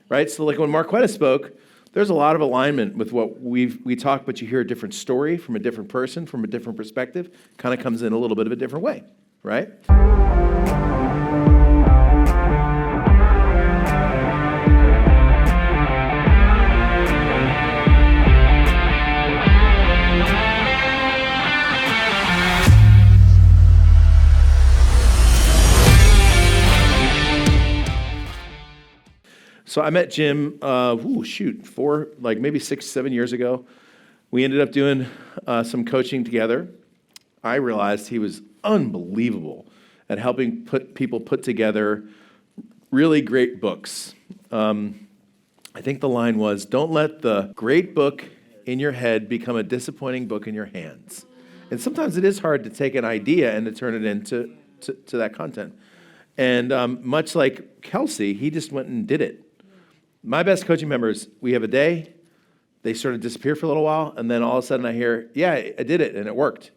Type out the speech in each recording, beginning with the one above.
right? So like when Marquetta spoke, there's a lot of alignment with what we talk, but you hear a different story from a different person, from a different perspective, kind of comes in a little bit of a different way, right? So I met Jim, maybe 6, 7 years ago. We ended up doing some coaching together. I realized he was unbelievable at helping people put together really great books. I think the line was, don't let the great book in your head become a disappointing book in your hands. And sometimes it is hard to take an idea and to turn it into that content. And much like Kelsey, he just went and did it. My best coaching members, we have a day, they sort of disappear for a little while, and then all of a sudden I hear, yeah, I did it, and it worked.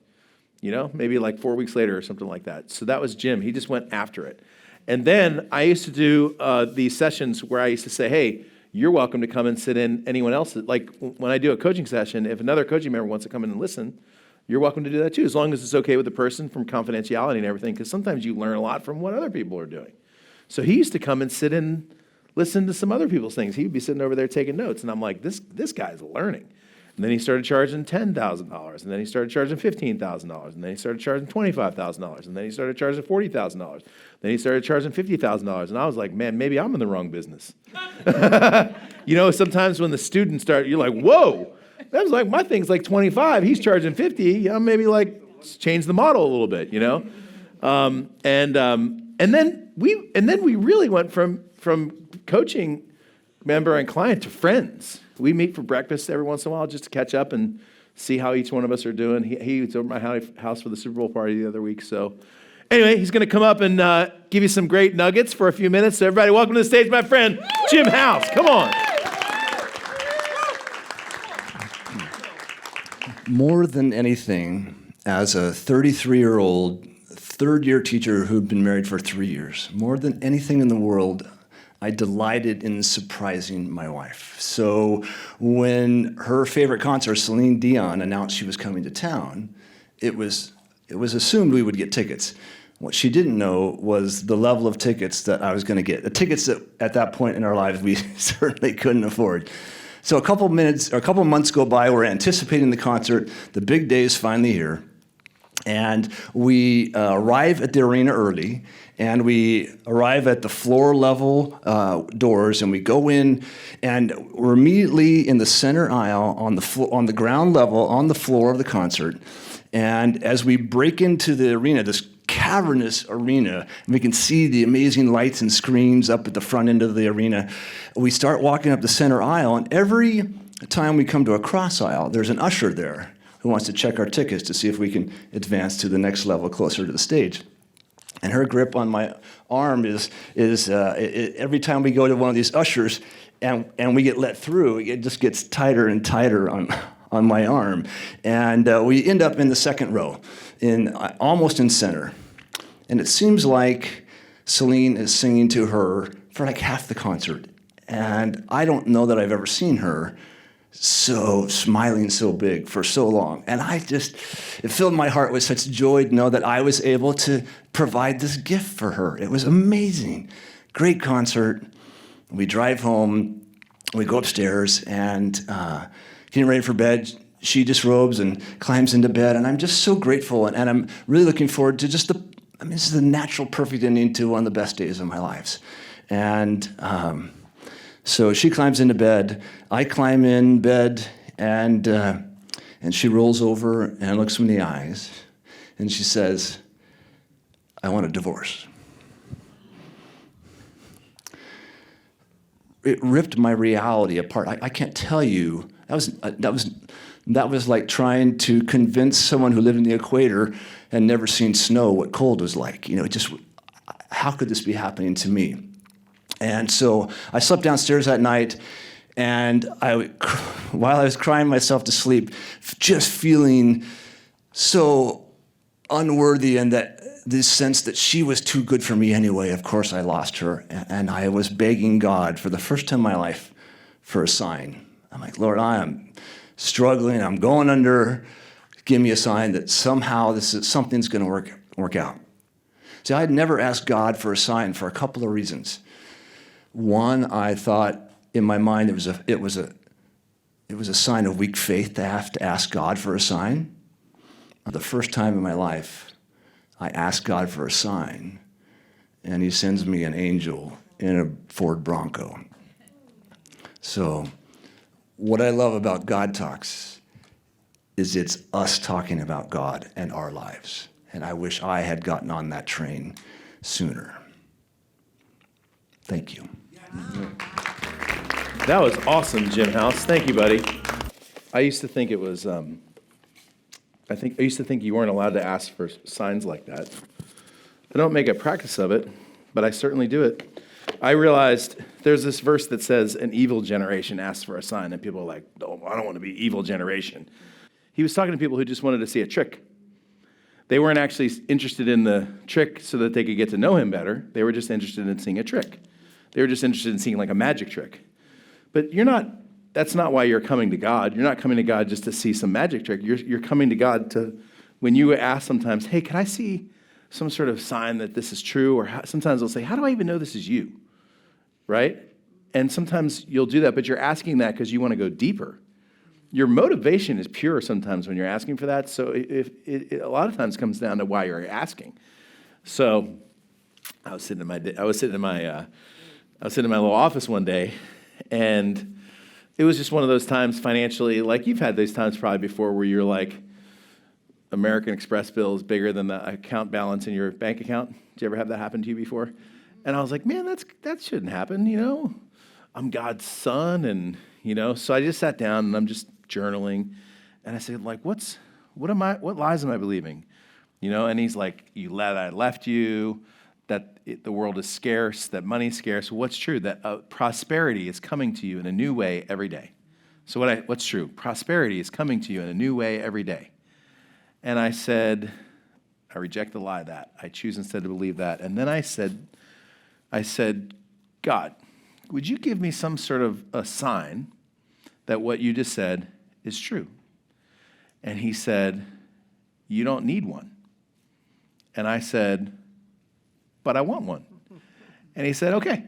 Maybe like 4 weeks later or something like that. So that was Jim. He just went after it. And then I used to do these sessions where I used to say, hey, you're welcome to come and sit in anyone else. Like when I do a coaching session, if another coaching member wants to come in and listen, you're welcome to do that too, as long as it's okay with the person from confidentiality and everything, because sometimes you learn a lot from what other people are doing. So he used to come and sit in, listen to some other people's things. He'd be sitting over there taking notes, and I'm like, this guy's learning. And then he started charging $10,000, and then he started charging $15,000, and then he started charging $25,000, and then he started charging $40,000. Then he started charging $50,000, and I was like, man, maybe I'm in the wrong business. Sometimes when the students start, you're like, whoa, that was like, my thing's like 25, he's charging 50, maybe like change the model a little bit, And then we really went from coaching member and client to friends. We meet for breakfast every once in a while just to catch up and see how each one of us are doing. He was over at my house for the Super Bowl party the other week. So anyway, he's going to come up and give you some great nuggets for a few minutes. So everybody, welcome to the stage, my friend, Jim House. Come on. More than anything, as a 33-year-old third-year teacher who'd been married for 3 years, more than anything in the world, I delighted in surprising my wife. So when her favorite concert, Celine Dion, announced she was coming to town, it was assumed we would get tickets. What she didn't know was the level of tickets that I was going to get. The tickets that at that point in our lives we certainly couldn't afford. So a couple months go by, we're anticipating the concert, the big day is finally here. And we arrive at the arena early, and we arrive at the floor level doors, and we go in, and we're immediately in the center aisle on the ground level on the floor of the concert. And as we break into the arena, this cavernous arena, and we can see the amazing lights and screens up at the front end of the arena, we start walking up the center aisle, and every time we come to a cross aisle, there's an usher there who wants to check our tickets to see if we can advance to the next level closer to the stage. And her grip on my arm is every time we go to one of these ushers and we get let through, it just gets tighter and tighter on my arm. And we end up in the second row, almost in center. And it seems like Celine is singing to her for like half the concert. And I don't know that I've ever seen her so smiling so big for so long. And it filled my heart with such joy to know that I was able to provide this gift for her. It was amazing. Great concert. We drive home, we go upstairs, and getting ready for bed, she disrobes and climbs into bed, and I'm just so grateful, and I'm really looking forward to this is the natural, perfect ending to one of the best days of my life. And so she climbs into bed, I climb in bed, and she rolls over and looks me in the eyes, and she says, I want a divorce. It ripped my reality apart. I can't tell you, that was like trying to convince someone who lived in the equator and never seen snow what cold was like. How could this be happening to me? And so I slept downstairs that night, and while I was crying myself to sleep, just feeling so unworthy, and that this sense that she was too good for me anyway. Of course, I lost her. And I was begging God for the first time in my life for a sign. I'm like, Lord, I am struggling. I'm going under. Give me a sign that somehow something's going to work out. See, I had never asked God for a sign for a couple of reasons. One, I thought in my mind it was a sign of weak faith to have to ask God for a sign. The first time in my life, I asked God for a sign, and he sends me an angel in a Ford Bronco. So what I love about God Talks is it's us talking about God and our lives. And I wish I had gotten on that train sooner. Thank you. That was awesome, Jim House. Thank you, buddy. I used to think it was, I used to think you weren't allowed to ask for signs like that. I don't make a practice of it, but I certainly do it. I realized there's this verse that says an evil generation asks for a sign, and people are like, oh, I don't want to be evil generation. He was talking to people who just wanted to see a trick. They weren't actually interested in the trick so that they could get to know him better. They were just interested in seeing a trick. They were just interested in seeing like a magic trick. But that's not why you're coming to God. You're not coming to God just to see some magic trick. You're coming to God when you ask sometimes, hey, can I see some sort of sign that this is true? Or sometimes they'll say, how do I even know this is you? Right? And sometimes you'll do that, but you're asking that because you want to go deeper. Your motivation is pure sometimes when you're asking for that. So if it a lot of times comes down to why you're asking. So I was sitting in my little office one day, and it was just one of those times financially, like you've had those times probably before where you're like, American Express bill is bigger than the account balance in your bank account. Did you ever have that happen to you before? And I was like, man, that shouldn't happen, you know? I'm God's son, and, you know, so I just sat down and I'm just journaling, and I said, like, what lies am I believing? You know, and he's like, I left you, that the world is scarce, that money's scarce. What's true? That prosperity is coming to you in a new way every day. So what's true? Prosperity is coming to you in a new way every day. And I said, I reject the lie of that. I choose instead to believe that. And then I said, God, would you give me some sort of a sign that what you just said is true? And he said, you don't need one. And I said, but I want one. And he said, okay.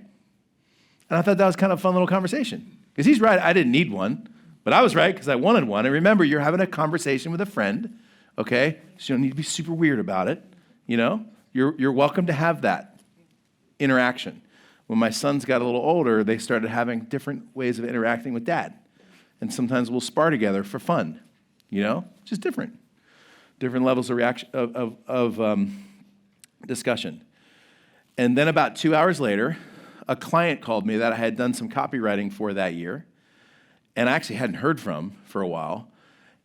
And I thought that was kind of a fun little conversation. Because he's right, I didn't need one, but I was right because I wanted one. And remember, you're having a conversation with a friend, okay? So you don't need to be super weird about it, you know? You're welcome to have that interaction. When my sons got a little older, they started having different ways of interacting with dad. And sometimes we'll spar together for fun, you know? Just different levels of reaction, of discussion. And then about 2 hours later, a client called me that I had done some copywriting for that year, and I actually hadn't heard from for a while.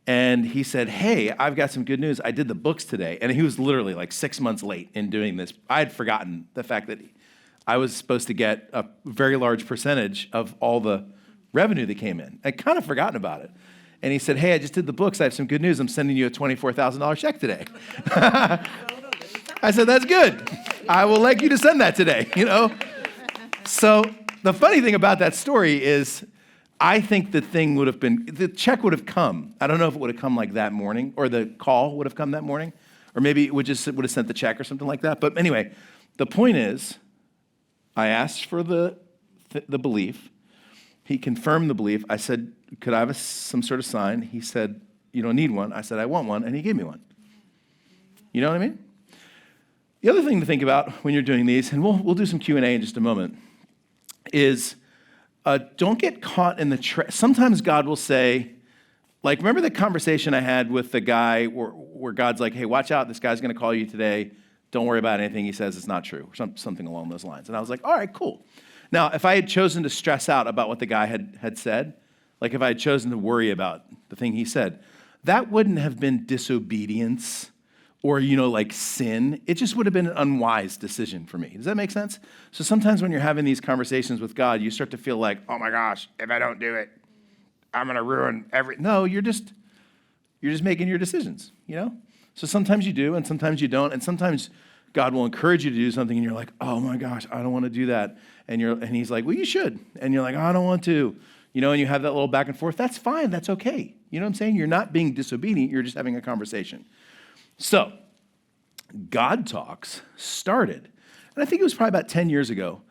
And he said, hey, I've got some good news. I did the books today. And he was literally like 6 months late in doing this. I had forgotten the fact that I was supposed to get a very large percentage of all the revenue that came in. I'd kind of forgotten about it. And he said, hey, I just did the books. I have some good news. I'm sending you a $24,000 check today. I said, that's good. I will like you to send that today, you know? So the funny thing about that story is I think the check would have come. I don't know if it would have come like that morning, or the call would have come that morning, or maybe it would have sent the check or something like that. But anyway, the point is, I asked for the belief. He confirmed the belief. I said, could I have some sort of sign? He said, you don't need one. I said, I want one, and he gave me one. You know what I mean? The other thing to think about when you're doing these, and we'll do some Q&A in just a moment, is don't get caught in the trap. Sometimes God will say, like, remember the conversation I had with the guy where God's like, hey, watch out, this guy's going to call you today. Don't worry about anything he says, it's not true, or something along those lines. And I was like, all right, cool. Now, if I had chosen to stress out about what the guy had said, like if I had chosen to worry about the thing he said, that wouldn't have been disobedience or, like sin. It just would have been an unwise decision for me. Does that make sense? So sometimes when you're having these conversations with God, you start to feel like, oh my gosh, if I don't do it, I'm going to ruin everything. No, you're just making your decisions, you know? So sometimes you do, and sometimes you don't, and sometimes God will encourage you to do something and you're like, oh my gosh, I don't want to do that. And he's like, well, you should. And you're like, I don't want to. And you have that little back and forth. That's fine. That's okay. You know what I'm saying? You're not being disobedient. You're just having a conversation. So God Talks started, and I think it was probably about 10 years ago.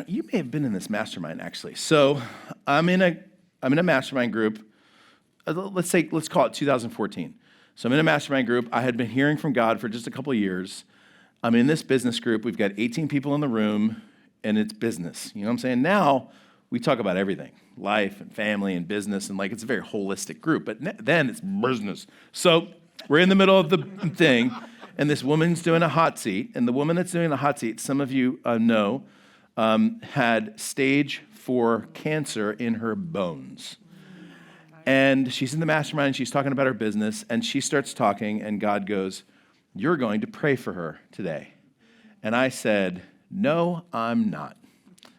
You may have been in this mastermind, actually. So I'm in a mastermind group. Let's call it 2014. So I'm in a mastermind group. I had been hearing from God for just a couple of years. I'm in this business group. We've got 18 people in the room, and it's business. You know what I'm saying? Now we talk about everything, life and family and business, and it's a very holistic group. But then it's business. So we're in the middle of the thing, and this woman's doing a hot seat. And the woman that's doing the hot seat, some of you know, had stage 4 cancer in her bones. And she's in the mastermind, she's talking about her business, and she starts talking, and God goes, you're going to pray for her today. And I said, no, I'm not.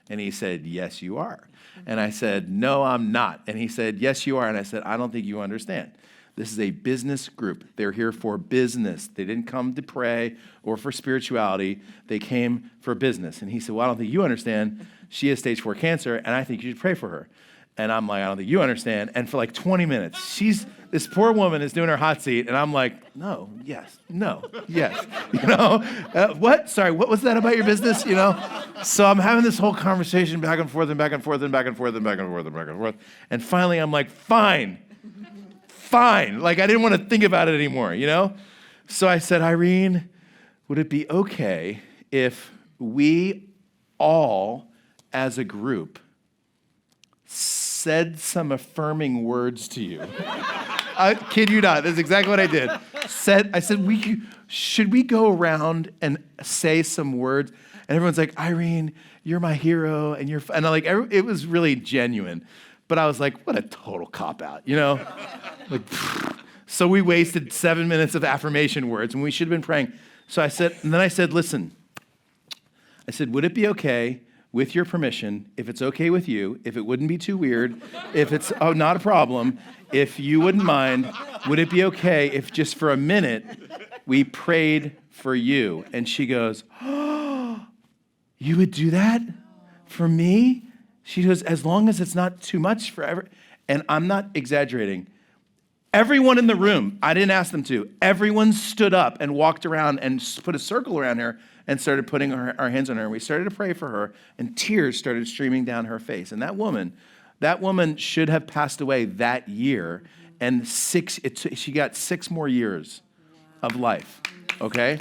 And he said, yes, you are. And I said, no, I'm not. And he said, yes, you are. And I said, I don't think you understand. This is a business group. They're here for business. They didn't come to pray or for spirituality. They came for business. And he said, well, I don't think you understand. She has stage 4 cancer, and I think you should pray for her. And I'm like, I don't think you understand. And for 20 minutes, this poor woman is doing her hot seat, and I'm like, no, yes, no, yes. What? Sorry, what was that about your business? So I'm having this whole conversation back and forth and back and forth and back and forth and back and forth and back and forth. And finally, I'm like, fine. I didn't want to think about it anymore, So I said, Irene, would it be okay if we all, as a group, said some affirming words to you? I kid you not. That's exactly what I did. I said, should we go around and say some words? And everyone's like, Irene, you're my hero, and it was really genuine. But I was like, what a total cop-out, So we wasted 7 minutes of affirmation words, and we should have been praying. So I said, listen. I said, would it be okay, with your permission, if it's okay with you, if it wouldn't be too weird, if it's not a problem, if you wouldn't mind, would it be okay if just for a minute we prayed for you? And she goes, oh, you would do that for me? She goes, as long as it's not too much forever. And I'm not exaggerating. Everyone in the room, I didn't ask them to, everyone stood up and walked around and put a circle around her and started putting our hands on her. And we started to pray for her, and tears started streaming down her face. And that woman should have passed away that year, and she got 6 more years of life, okay?